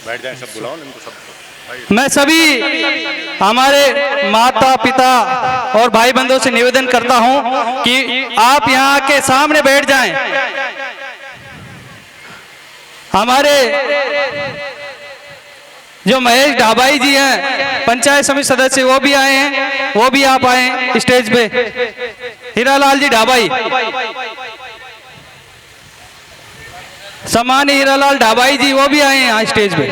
बैठ जाएं, सब बुलाओ इनको सब। मैं सभी हमारे माता पिता और भाई बंधुओं से निवेदन करता हूं कि आप यहां के सामने बैठ जाएं। हमारे जो महेश ढाबाई जी हैं, पंचायत समिति सदस्य, वो भी आए हैं, वो भी आप आए स्टेज पे। हीरालाल जी ढाबाई, सम्मान्य हीरालाल ढाबाई जी, वो भी आए हैं यहाँ स्टेज पे।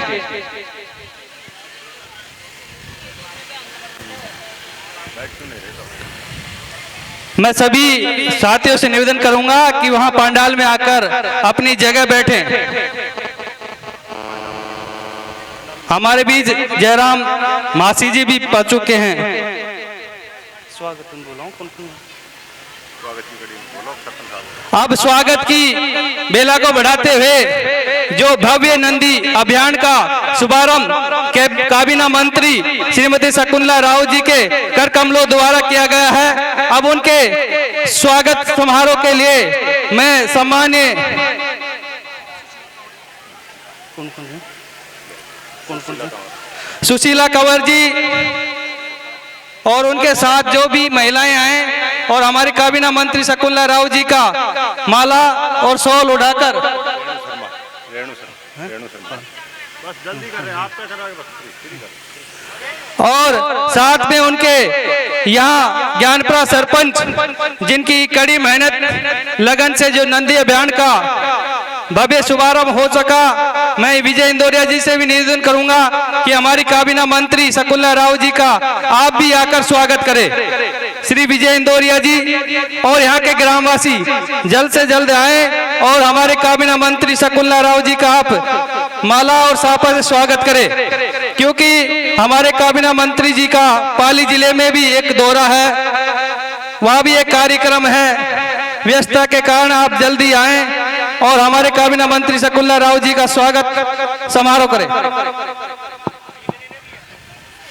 मैं सभी साथियों से निवेदन करूंगा कि वहां पंडाल में आकर अपनी जगह बैठें। हमारे बीच जयराम मासी जी भी पहुंच चुके हैं। स्वागत अब स्वागत की बेला को बढ़ाते हुए जो भव्य नंदी अभियान का शुभारंभ काबीना मंत्री श्रीमती शकुंतला राव जी के कर कमलों द्वारा किया गया है, अब उनके स्वागत समारोह के लिए मैं सम्मान्य सुशीला कंवर जी और उनके साथ जो भी महिलाएं आए और हमारे काबीना मंत्री शकुंतला राव जी का माला और शॉल उड़ाकर बस जल्दी कर रहे हैं, आप क्या कर रहे हैं, और साथ में उनके यहाँ ज्ञानपुरा सरपंच जिनकी कड़ी मेहनत लगन से जो नंदी अभियान का भव्य शुभारंभ हो सका, मैं विजय इंदौरिया जी से भी निवेदन करूंगा कि हमारी काबीना मंत्री शकुंतला राव जी का आप भी आकर स्वागत करें। श्री विजय इंदौरिया जी और यहाँ के ग्रामवासी जल्द से जल्द आए और हमारे काबीना मंत्री शकुंतला राव जी का आप माला और साफा से स्वागत करें, क्योंकि हमारे काबीना मंत्री जी का पाली जिले में भी एक दौरा है, वहाँ भी एक कार्यक्रम है। व्यस्तता के कारण आप जल्दी आए और हमारे काबीना मंत्री शकुंतला राव जी का स्वागत समारोह करें।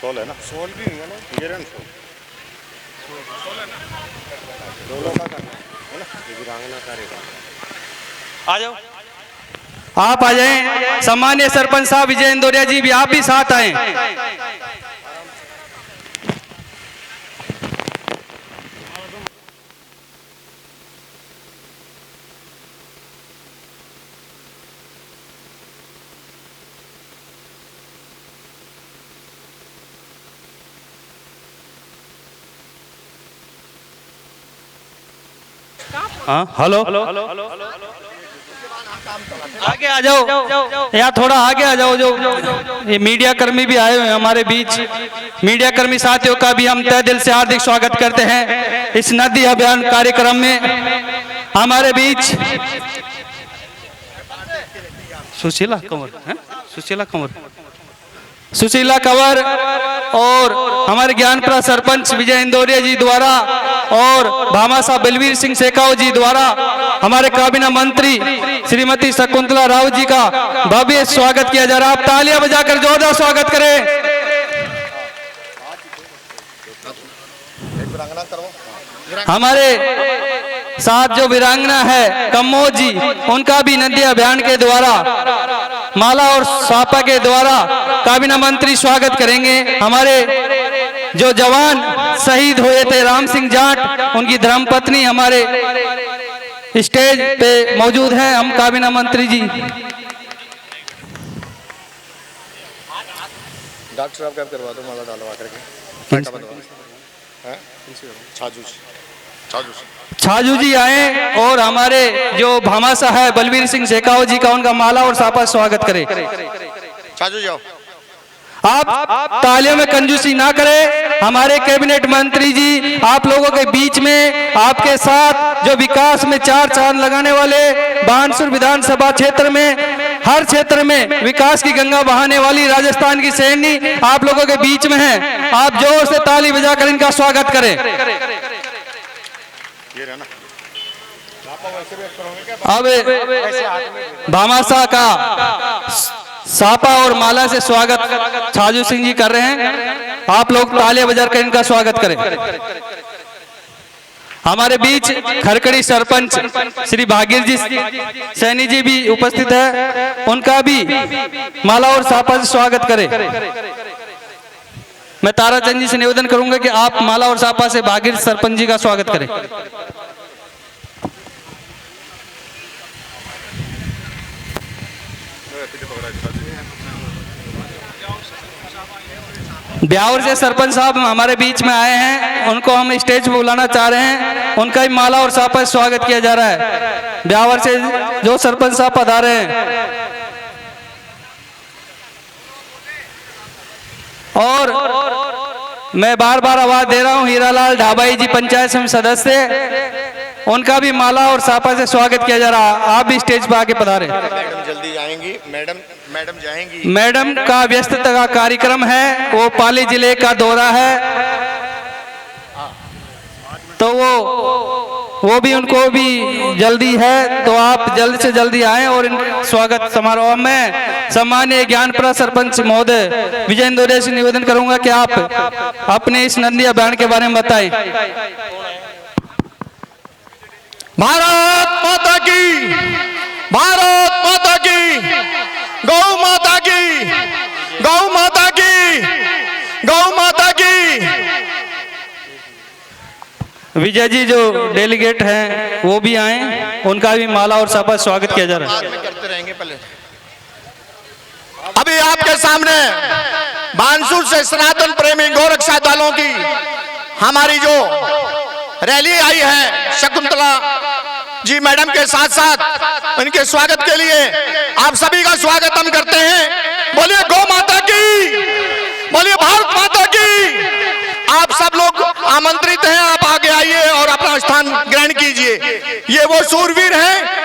सोल है ना, सोल भी है ना, ये रन सोल दोनों का करना है ना, दिव्यांगना कार्यक्रम। आ जाओ, आप आ जाएं। सम्मान्य सरपंच साहब विजय इंदौरिया जी भी, आप भी साथ आए। हाँ, हेलो, आगे आ जाओ, यहाँ थोड़ा आगे आ जाओ। जो ये मीडिया कर्मी भी आए हुए हैं हमारे बीच, मीडिया कर्मी साथियों का भी हम तहे दिल से हार्दिक स्वागत करते हैं इस नदी अभियान कार्यक्रम में। हमारे बीच सुशीला कंवर और हमारे ज्ञानपुरा सरपंच विजय इंदौरिया जी द्वारा और भामाशाह बलवीर सिंह शेखावत जी द्वारा हमारे काबीना मंत्री श्रीमती शकुंतला राव जी का भव्य स्वागत किया जा रहा है। आप तालियां बजाकर जोरदार स्वागत करें। हमारे साथ जो वीरांगना है कम्मो जी, उनका भी नदी अभियान के द्वारा माला और सापा के द्वारा काबीना मंत्री स्वागत करेंगे। हमारे जो जवान शहीद हुए थे राम सिंह जाट, उनकी धर्मपत्नी हमारे स्टेज पे मौजूद हैं। हम काबीना मंत्री जी, डॉक्टर साहब क्या करवा दो, माला डालवा करके छाजू जी आए और हमारे जो भामाशाह है बलवीर सिंह शेखावत जी का, उनका माला और सापा स्वागत करें। छाजू जाओ। आप तालियों में कंजूसी ना करें। हमारे कैबिनेट मंत्री जी आप लोगों के बीच में, आपके साथ जो विकास में चार चांद लगाने वाले बानसूर विधानसभा क्षेत्र में, हर क्षेत्र में विकास की गंगा बहाने वाली राजस्थान की सैनी आप लोगों के बीच में है। आप जोर से ताली बजाकर इनका स्वागत करें। अब भामाशाह का सापा और माला से स्वागत छाजू सिंह जी कर रहे हैं। आप लोग तालियां बजाकर इनका स्वागत करें। हमारे बीच खरकड़ी सरपंच श्री भागीर जी सैनी जी भी उपस्थित है, उनका भी माला और साफा से स्वागत करें। मैं ताराचंद जी से निवेदन करूंगा कि आप माला और साफा से भागीर सरपंच जी का स्वागत करें। ब्यावर से सरपंच साहब हमारे बीच में आए हैं, उनको हम स्टेज पर बुलाना चाह रहे हैं, उनका भी माला और साफा से स्वागत किया जा रहा है। ब्यावर से जो सरपंच साहब पधारे हैं और मैं बार बार आवाज दे रहा हूं, हीरालाल ढाबाई जी पंचायत समिति सदस्य, उनका भी माला और साफा से स्वागत किया जा रहा है। आप भी स्टेज पर आके पधारे। मैडम जल्दी जाएंगी, मैडम जाएंगी। मैडम का व्यस्तता का कार्यक्रम है, वो पाली जिले का दौरा है, तो वो भी उनको भी जल्दी है, तो आप जल्द से जल्दी आएं और इन स्वागत समारोह में सम्मानीय ज्ञानपुरा सरपंच महोदय विजय इंदौरे से निवेदन करूंगा कि आप अपने इस नंदी अभियान के बारे में बताएं। भारत माता की, भारत माता की, गौ माता की, गौ माता की, गौ माता की। विजय जी जो डेलीगेट हैं वो भी आए, उनका भी माला और साफा स्वागत किया जा रहा है। करते रहेंगे पहले। अभी आपके सामने बानसूर से सनातन प्रेमी गौरक्षा दलों की हमारी जो रैली आई है, शकुंतला जी मैडम के साथ साथ उनके स्वागत के लिए आप सभी का स्वागत हम करते हैं। बोलिए गौ माता की, बोलिए भारत माता की। आप सब लोग आमंत्रित हैं, आप आगे आइए और अपना स्थान ग्रहण कीजिए। ये वो शूरवीर हैं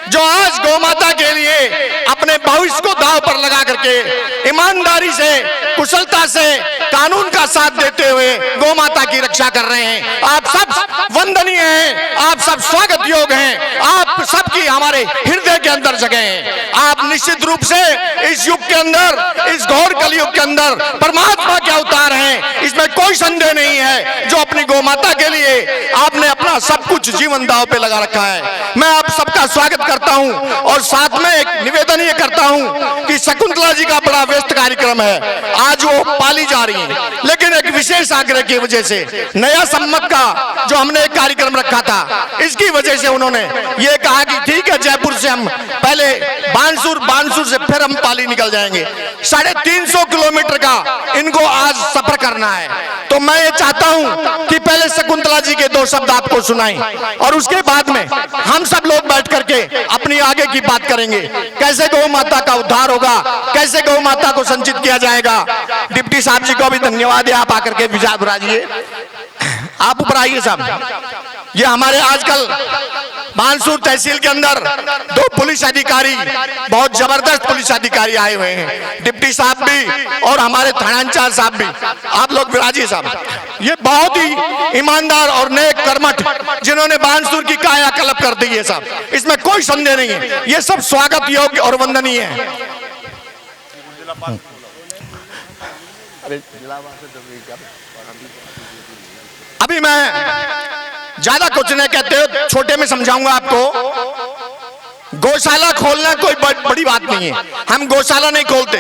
जो आज गौ माता के लिए अपने भविष्य को दांव पर लगा करके ईमानदारी से, कुशलता से, कानून का साथ देते हुए गौ माता की रक्षा कर रहे हैं। आप सब वंदनीय हैं, आप सब स्वागत योग्य हैं, आप सबकी हमारे हृदय के अंदर जगह हैं। आप निश्चित रूप से इस युग के अंदर, इस घोर कलयुग के अंदर परमात्मा के अवतार हैं, इसमें कोई संदेह नहीं है। जो अपनी गौ माता के लिए आपने अपना सब कुछ जीवन दांव पे लगा रखा है। मैं आप सबका स्वागत करता हूं और साथ में एक निवेदन ये करता हूं कि शकुंतला जी का बड़ा व्यस्त कार्यक्रम है, आज वो पाली जा रही हैं, लेकिन एक विशेष आग्रह की वजह से नया सम्मत का जो हमने एक कार्यक्रम रखा था, इसकी वजह से उन्होंने ये कहा कि ठीक है, जयपुर से हम पहले बानसूर से फिर हम पाली निकल जाएंगे। 350 किलोमीटर का इनको आज सफर करना है। तो मैं ये चाहता हूं कि पहले शकुंतला जी के 2 शब्द आपको सुनाएं और उसके बाद में हम सब लोग बैठ करके अपनी आगे की बात करेंगे। कैसे गौ माता का उद्धार होगा, कैसे गौ माता को संचित किया जाएगा। डिप्टी साहब जी को भी धन्यवाद है, आप आकर के विचार बुराइए। आप ऊपर आइए साहब। ये हमारे आजकल बानसूर तहसील के अंदर 2 पुलिस अधिकारी, बहुत जबरदस्त पुलिस अधिकारी आए हुए हैं, डिप्टी साहब भी और हमारे थानांचार्य साहब भी। आप लोग विराजिए साहब। ये बहुत ही ईमानदार और नेक कर्मठ जिन्होंने बानसूर की काया कल्प कर दी है साहब, इसमें कोई संदेह नहीं है। ये सब स्वागत योग्य और वंदनीय है। अभी मैं ज्यादा कुछ नहीं कहते हो, छोटे में समझाऊंगा आपको। गौशाला खोलना कोई बड़ी बात नहीं है, हम गौशाला नहीं खोलते।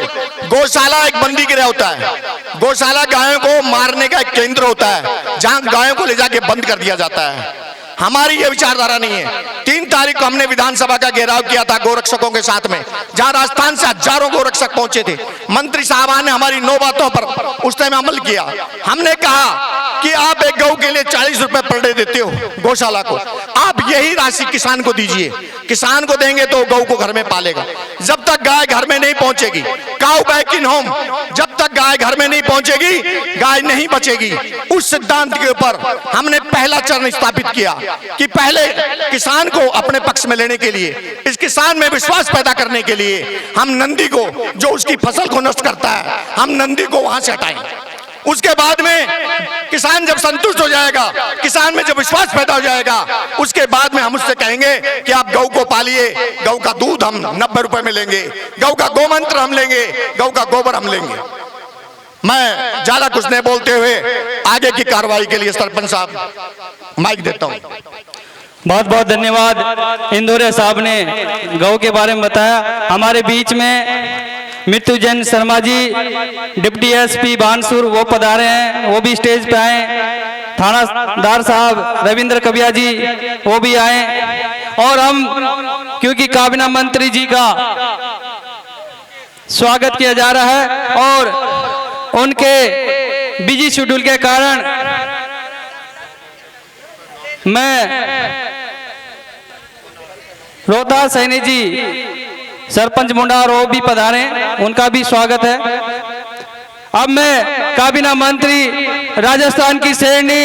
गौशाला एक बंदी गृह होता है। गौशाला गायों को मारने का एक केंद्र होता है जहां गायों को ले जाके बंद कर दिया जाता है। हमारी ये विचारधारा नहीं है। 3 तारीख को हमने विधानसभा का घेराव किया था गोरक्षकों के साथ में, जहां राजस्थान से हजारों गोरक्षक पहुंचे थे। मंत्री साहबान ने हमारी 9 बातों पर उस टाइम अमल किया। हमने कहा कि आप एक गौ के लिए 40 रुपए पर डे देते हो गौशाला को, आप यही राशि किसान को दीजिए। किसान को देंगे तो गौ को घर में पालेगा। जब तक गाय घर में नहीं पहुंचेगी, काउ बैक इन होम, जब तक गाय घर में नहीं पहुंचेगी गाय नहीं बचेगी। उस सिद्धांत के ऊपर हमने पहला चरण स्थापित किया कि पहले किसान को अपने पक्ष में लेने के लिए, इस किसान में विश्वास पैदा करने के लिए हम नंदी को, जो उसकी फसल को नष्ट करता है, हम नंदी को वहां से हटाएं। उसके बाद में किसान जब संतुष्ट हो जाएगा, किसान में जब विश्वास पैदा हो जाएगा, उसके बाद में हम उससे कहेंगे कि आप गौ को पालिए। गौ का दूध हम 90 रुपए में लेंगे, गौ का गोमंत्र हम लेंगे, गौ का गोबर हम लेंगे। मैं ज्यादा कुछ नहीं बोलते हुए आगे की कार्रवाई के लिए सरपंच साहब माइक देता हूं। बहुत बहुत धन्यवाद। इंदौरिया साहब ने गौ के बारे में बताया। हमारे बीच में मृत्युंजय शर्मा जी डिप्टी एसपी बानसूर वो पधारे हैं, वो भी स्टेज पे आए। थानादार साहब रविंद्र कबिया जी वो भी आए। और हम क्योंकि काबीना मंत्री जी का स्वागत किया जा रहा है और उनके बिजी शेड्यूल के कारण मैं रोहतास सैनी जी सरपंच मुंडार वो भी पधारे, उनका भी स्वागत है। अब मैं काबीना मंत्री राजस्थान की श्रेणी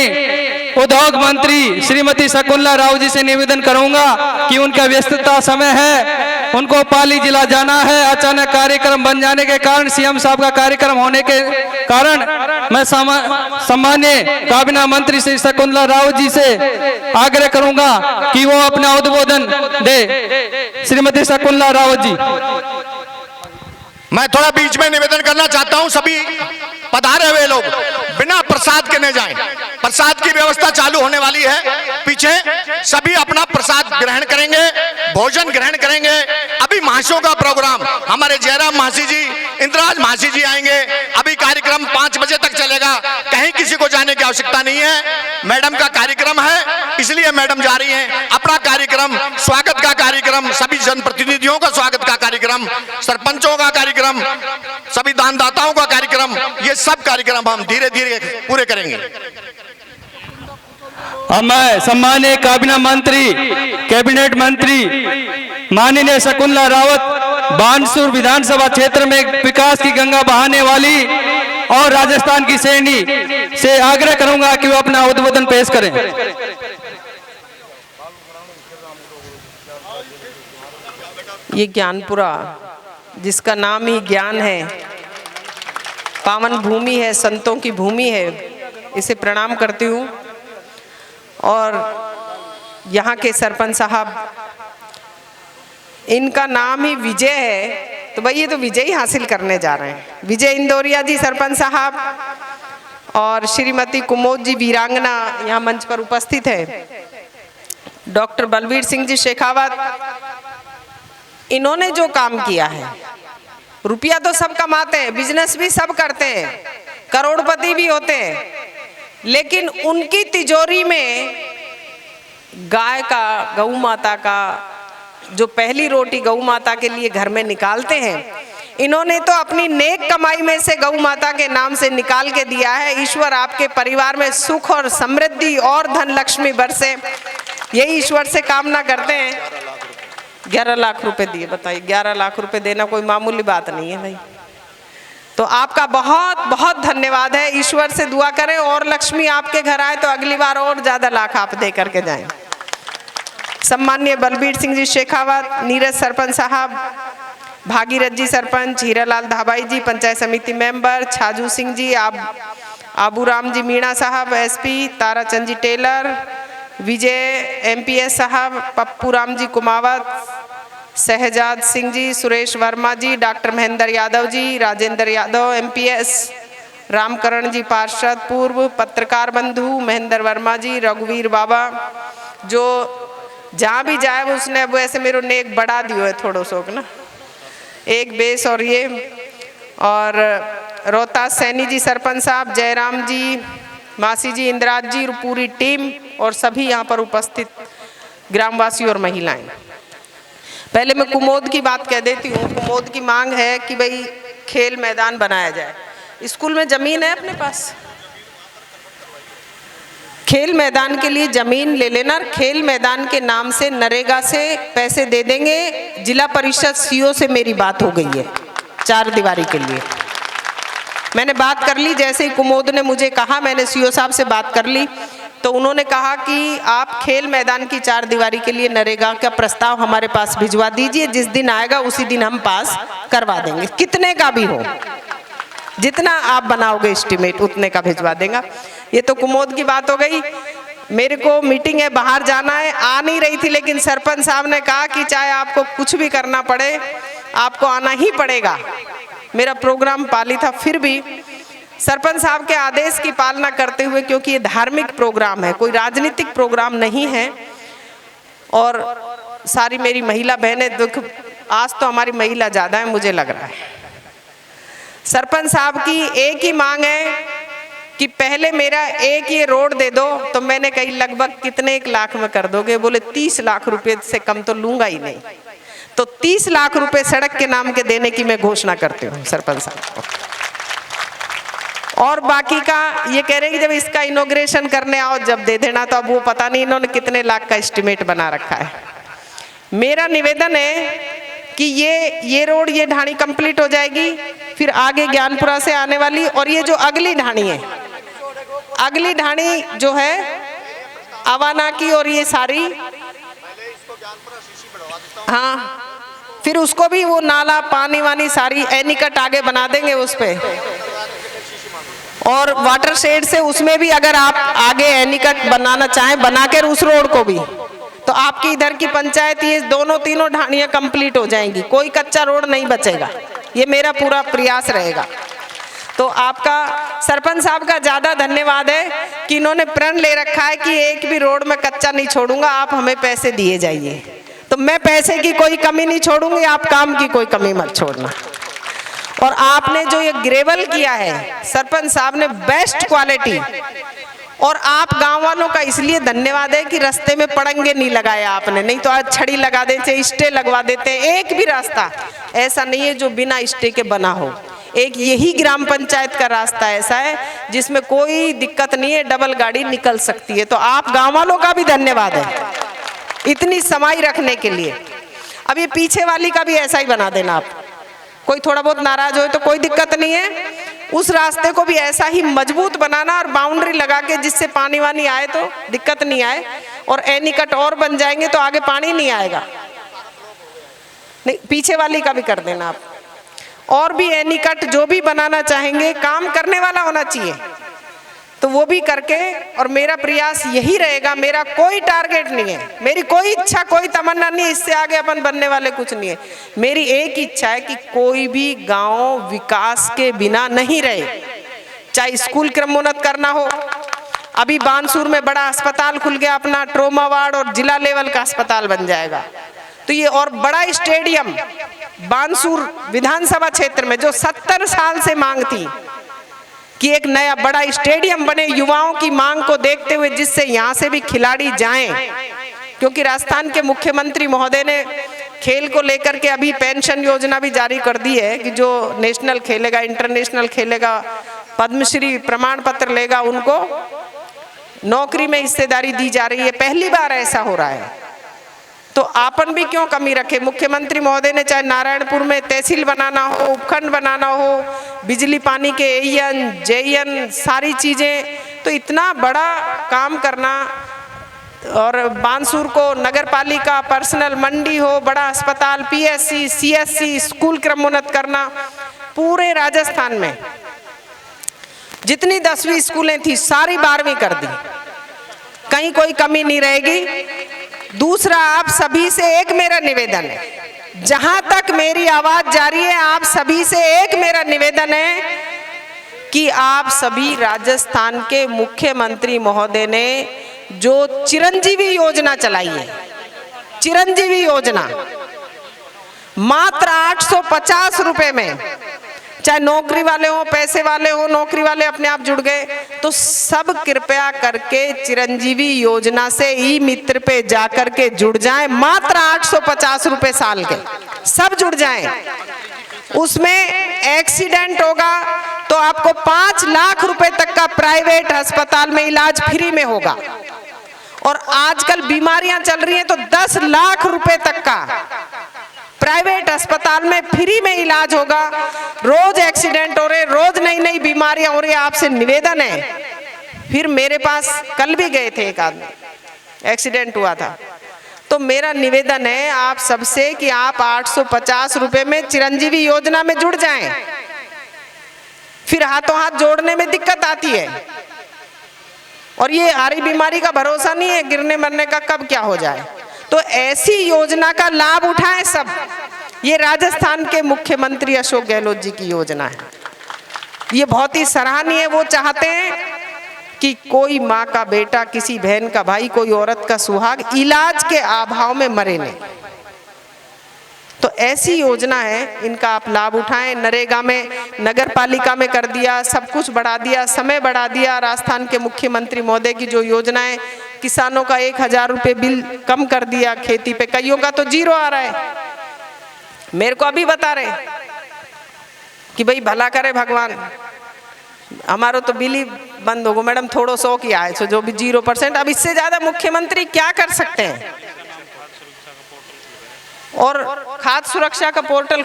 उद्योग मंत्री श्रीमती शकुंतला राव जी से निवेदन करूंगा कि उनका व्यस्तता समय है, उनको पाली जिला जाना है। अचानक कार्यक्रम बन जाने के कारण, सीएम साहब का कार्यक्रम होने के कारण मैं सम्मान्य काबीना मंत्री श्री शकुंतला राव जी से आग्रह करूंगा कि वो अपना उद्बोधन दे। श्रीमती शकुंतला राव जी। मैं थोड़ा बीच में निवेदन करना चाहता हूं, सभी पधारे हुए लोग बिना प्रसाद के न जाएं। प्रसाद की व्यवस्था चालू होने वाली है, पीछे सभी अपना प्रसाद ग्रहण करेंगे, भोजन ग्रहण करेंगे। अभी महाशयों का प्रोग्राम, हमारे जयराम महाशी जी, इंद्राज महाशी जी आएंगे। अभी कार्यक्रम 5 बजे तक चलेगा, कहीं किसी को जाने की आवश्यकता नहीं है। मैडम का कार्यक्रम है इसलिए मैडम जा रही हैं। अपना कार्यक्रम, स्वागत का कार्यक्रम, सभी जनप्रतिनिधियों का स्वागत का कार्यक्रम, सरपंचों का कार्यक्रम, सभी दानदाताओं का कार्यक्रम, ये सब कार्यक्रम हम धीरे धीरे पूरे करेंगे। अब मैं सम्मान्य काबीना मंत्री कैबिनेट मंत्री माननीय शकुंतला रावत बानसूर विधानसभा क्षेत्र में विकास की गंगा बहाने वाली और राजस्थान की श्रेणी से आग्रह करूंगा कि वो अपना उद्बोधन पेश करें। ये ज्ञानपुरा जिसका नाम ही ज्ञान है, पावन भूमि है, संतों की भूमि है, इसे प्रणाम करती हूँ। और यहाँ के सरपंच साहब, इनका नाम ही विजय है, तो भाई ये तो विजय ही हासिल करने जा रहे हैं। विजय इंदौरिया जी सरपंच साहब और श्रीमती कुमोद जी वीरांगना यहाँ मंच पर उपस्थित है। डॉक्टर बलवीर सिंह जी शेखावत, इन्होंने जो काम किया है, रुपया तो सब कमाते हैं, बिजनेस भी सब करते हैं, करोड़पति भी होते हैं, लेकिन उनकी तिजोरी में गाय का, गौ माता का, जो पहली रोटी गौ माता के लिए घर में निकालते हैं, इन्होंने तो अपनी नेक कमाई में से गौ माता के नाम से निकाल के दिया है। ईश्वर आपके परिवार में सुख और समृद्धि और धन लक्ष्मी बरसे, यही ईश्वर से कामना करते हैं। 11 लाख रुपए दिए, बताइए 11 लाख रुपए देना कोई मामूली बात नहीं है भाई। तो आपका बहुत बहुत धन्यवाद है। ईश्वर से दुआ करें और लक्ष्मी आपके घर आए तो अगली बार और ज्यादा लाख आप दे करके जाएं। सम्माननीय बलबीर सिंह जी शेखावत, नीरज सरपंच साहब, भागीरथ जी सरपंच, हीरालाल धाबाई जी पंचायत समिति मेंबर, छाजू सिंह जी, आबूराम जी मीणा साहब एसपी, ताराचंद जी टेलर, विजय एमपीएस साहब, पप्पू राम जी कुमावत, शहजाद सिंह जी, सुरेश वर्मा जी, डॉक्टर महेंद्र यादव जी, राजेंद्र यादव एमपीएस, रामकरण जी पार्षद, पूर्व पत्रकार बंधु महेंद्र वर्मा जी, रघुवीर बाबा, जो जहाँ भी जाए वो उसने अब ऐसे मेरे ने एक बढ़ा दियो है थोड़ो सो ना, एक बेस। और ये और रोहतास सैनी जी सरपंच साहब, जयराम जी, मासी जी, इंद्राज जी, पूरी टीम और सभी यहाँ पर उपस्थित ग्रामवासी और महिलाएं। पहले मैं कुमोद की बात कह देती हूँ। कुमोद की मांग है कि भाई खेल मैदान बनाया जाए। स्कूल में जमीन है अपने पास, खेल मैदान के लिए जमीन ले लेना। खेल मैदान के नाम से नरेगा से पैसे दे देंगे। जिला परिषद सीओ से मेरी बात हो गई है 4 दीवारी के लिए, मैंने बात कर ली। जैसे ही कुमोद ने मुझे कहा, मैंने सीओ साहब से बात कर ली, तो उन्होंने कहा कि आप खेल मैदान की 4 दीवारी के लिए नरेगा का प्रस्ताव हमारे पास भिजवा दीजिए, जिस दिन आएगा उसी दिन हम पास करवा देंगे, कितने का भी हो, जितना आप बनाओगे एस्टिमेट उतने का भिजवा देगा। ये तो कुमोद की बात हो गई। मेरे को मीटिंग है, बाहर जाना है, आ नहीं रही थी, लेकिन सरपंच साहब ने कहा कि चाहे आपको कुछ भी करना पड़े आपको आना ही पड़ेगा। मेरा प्रोग्राम पाली था, फिर भी सरपंच साहब के आदेश की पालना करते हुए, क्योंकि ये धार्मिक प्रोग्राम है, कोई राजनीतिक प्रोग्राम नहीं है। और सारी मेरी महिला बहनें, दुख आज तो हमारी महिला ज़्यादा है मुझे लग रहा है। सरपंच साहब की एक ही मांग है कि पहले मेरा एक ये रोड दे दो। तो मैंने कही लगभग कितने 1 लाख में कर दोगे? बोले 30 लाख रुपए से कम तो लूंगा ही नहीं। तो 30 लाख रुपए सड़क के नाम के देने की मैं घोषणा करती हूँ सरपंच साहब को। और बाकी का ये कह रहे हैं कि जब इसका इनॉग्रेशन करने आओ जब दे देना। तो अब वो पता नहीं इन्होंने कितने लाख का एस्टिमेट बना रखा है। मेरा निवेदन है कि ये रोड, ये ढाणी कंप्लीट हो जाएगी, फिर आगे ज्ञानपुरा से आने वाली, और ये जो अगली ढाणी है, अगली ढाणी जो है अवाना की, और ये सारी, हाँ, फिर उसको भी वो नाला पानी वानी सारी एनीकट आगे बना देंगे उस पे। और वाटर शेड से उसमें भी अगर आप आगे एनीकट बनाना चाहें, बनाकर उस रोड को भी, तो आपकी इधर की पंचायत ये दोनों तीनों ढाणियां कंप्लीट हो जाएंगी, कोई कच्चा रोड नहीं बचेगा। ये मेरा पूरा प्रयास रहेगा। तो आपका सरपंच साहब का ज़्यादा धन्यवाद है कि इन्होंने प्रण ले रखा है कि एक भी रोड में कच्चा नहीं छोड़ूंगा, आप हमें पैसे दिए जाइए। तो मैं पैसे की कोई कमी नहीं छोड़ूंगी, आप काम की कोई कमी मत छोड़ना। और आपने जो ये ग्रेवल किया है सरपंच साहब ने, बेस्ट क्वालिटी। और आप गांव वालों का इसलिए धन्यवाद है कि रास्ते में पड़ंगे नहीं लगाया आपने, नहीं तो आज छड़ी लगा देते, स्टे लगवा देते। एक भी रास्ता ऐसा नहीं है जो बिना स्टे के बना हो। एक यही ग्राम पंचायत का रास्ता ऐसा है जिसमें कोई दिक्कत नहीं है, डबल गाड़ी निकल सकती है। तो आप गांव वालों का भी धन्यवाद है इतनी समाई रखने के लिए। अब ये पीछे वाली का भी ऐसा ही बना देना आप। कोई थोड़ा बहुत नाराज हो तो कोई दिक्कत नहीं है, उस रास्ते को भी ऐसा ही मजबूत बनाना और बाउंड्री लगा के जिससे पानी वानी आए तो दिक्कत नहीं आए। और एनीकट और बन जाएंगे तो आगे पानी नहीं आएगा। नहीं, पीछे वाली का भी कर देना आप। और भी एनीकट जो भी बनाना चाहेंगे, काम करने वाला होना चाहिए, तो वो भी करके। और मेरा प्रयास यही रहेगा, मेरा कोई टारगेट नहीं है, मेरी कोई इच्छा कोई तमन्ना नहीं, इससे आगे अपन बनने वाले कुछ नहीं है। मेरी एक इच्छा है कि कोई भी गांव विकास के बिना नहीं रहे। चाहे स्कूल क्रमोन्नत करना हो, अभी बानसूर में बड़ा अस्पताल खुल गया अपना, ट्रोमा वार्ड और जिला लेवल का अस्पताल बन जाएगा। तो ये और बड़ा स्टेडियम बानसूर विधानसभा क्षेत्र में जो 70 साल से मांग थी कि एक नया बड़ा स्टेडियम बने, युवाओं की मांग को देखते हुए, जिससे यहाँ से भी खिलाड़ी जाएं। क्योंकि राजस्थान के मुख्यमंत्री महोदय ने खेल को लेकर के अभी पेंशन योजना भी जारी कर दी है कि जो नेशनल खेलेगा, इंटरनेशनल खेलेगा, पद्मश्री प्रमाण पत्र लेगा, उनको नौकरी में हिस्सेदारी दी जा रही है। पहली बार ऐसा हो रहा है। तो आपन भी क्यों कमी रखे। मुख्यमंत्री महोदय ने चाहे नारायणपुर में तहसील बनाना हो, उपखंड बनाना हो, बिजली पानी के एन जेएन सारी चीज़ें, तो इतना बड़ा काम करना। और बानसूर को नगर पालिका, पर्सनल मंडी हो, बड़ा अस्पताल, पीएससी, सीएससी, स्कूल क्रमोन्नत करना। पूरे राजस्थान में जितनी 10वीं स्कूलें थी सारी 12वीं कर दी, कहीं कोई कमी नहीं रहेगी। दूसरा, आप सभी से एक मेरा निवेदन है, जहां तक मेरी आवाज जारी है, आप सभी से एक मेरा निवेदन है कि आप सभी, राजस्थान के मुख्यमंत्री महोदय ने जो चिरंजीवी योजना चलाई है, चिरंजीवी योजना मात्र 850 रुपए में, चाहे नौकरी वाले हो, पैसे वाले हो, नौकरी वाले अपने आप जुड़ गए, तो सब कृपया करके चिरंजीवी योजना से ई मित्र पे जाकर के जुड़ जाएं। मात्र 850 रुपए साल के, सब जुड़ जाएं। उसमें एक्सीडेंट होगा तो आपको 5 लाख रुपए तक का प्राइवेट अस्पताल में इलाज फ्री में होगा। और आजकल बीमारियां चल रही हैं तो 10 लाख रुपए तक का प्राइवेट अस्पताल में फ्री में इलाज होगा। रोज एक्सीडेंट हो रहे, रोज नई नई बीमारियां हो रही है। आपसे निवेदन है, फिर मेरे पास कल भी गए थे, एक आदमी एक्सीडेंट हुआ था, तो मेरा निवेदन है आप सबसे कि आप 850 रुपए में चिरंजीवी योजना में जुड़ जाएं। फिर हाथों हाथ जोड़ने में दिक्कत आती है, और ये हारी बीमारी का भरोसा नहीं है, गिरने मरने का कब क्या हो जाए। तो ऐसी योजना का लाभ उठाएं सब। ये राजस्थान के मुख्यमंत्री अशोक गहलोत जी की योजना है। ये बहुत ही सराहनीय है। वो चाहते हैं कि कोई माँ का बेटा, किसी बहन का भाई, कोई औरत का सुहाग इलाज के अभाव में मरे नहीं। तो ऐसी योजना है, इनका आप लाभ उठाएं। नरेगा में, नगर पालिका में कर दिया, सब कुछ बढ़ा दिया, समय बढ़ा दिया। राजस्थान के मुख्यमंत्री महोदय की जो योजनाएं, किसानों का 1000 रुपये बिल कम कर दिया खेती पे, कईयों का तो 0 आ रहा है। मेरे को अभी बता रहे कि भाई भला करे भगवान, हमारो तो बिल ही बंद हो गो मैडम, थोड़ो सो की आए छो जो भी 0%। अब इससे ज्यादा मुख्यमंत्री क्या कर सकते हैं। और खाद्य सुरक्षा का पोर्टल